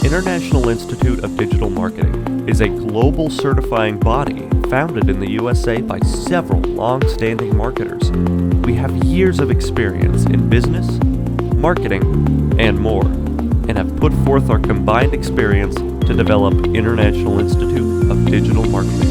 International Institute of Digital Marketing is a global certifying body founded in the USA by several long-standing marketers. We have years of experience in business, marketing, and more, and have put forth our combined experience to develop International Institute of Digital Marketing.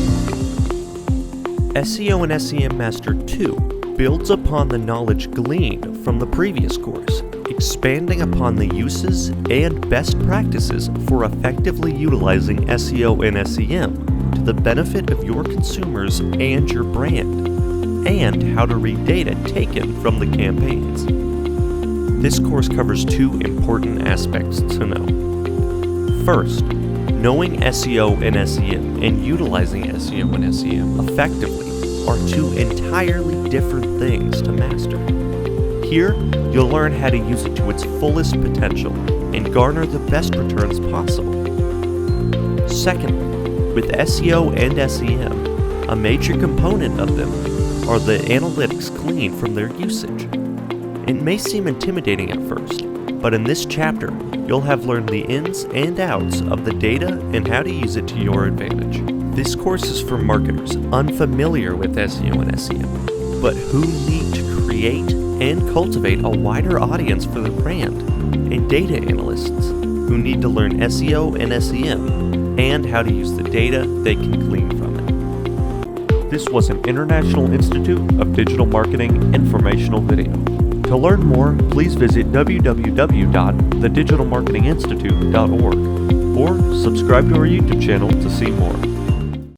SEO and SEM Master 2 builds upon the knowledge gleaned from the previous course, expanding upon the uses and best practices for effectively utilizing SEO and SEM to the benefit of your consumers and your brand, and how to read data taken from the campaigns. This course covers two important aspects to know. First, knowing SEO and SEM and utilizing SEO and SEM effectively are two entirely different things to master. Here, you'll learn how to use it to its fullest potential and garner the best returns possible. Secondly, with SEO and SEM, a major component of them are the analytics gleaned from their usage. It may seem intimidating at first, but in this chapter, you'll have learned the ins and outs of the data and how to use it to your advantage. This course is for marketers unfamiliar with SEO and SEM, but who need to create and cultivate a wider audience for their brand, and data analysts who need to learn SEO and SEM and how to use the data they can glean from it. This was an International Institute of Digital Marketing informational video. To learn more, please visit www.thedigitalmarketinginstitute.org or subscribe to our YouTube channel to see more.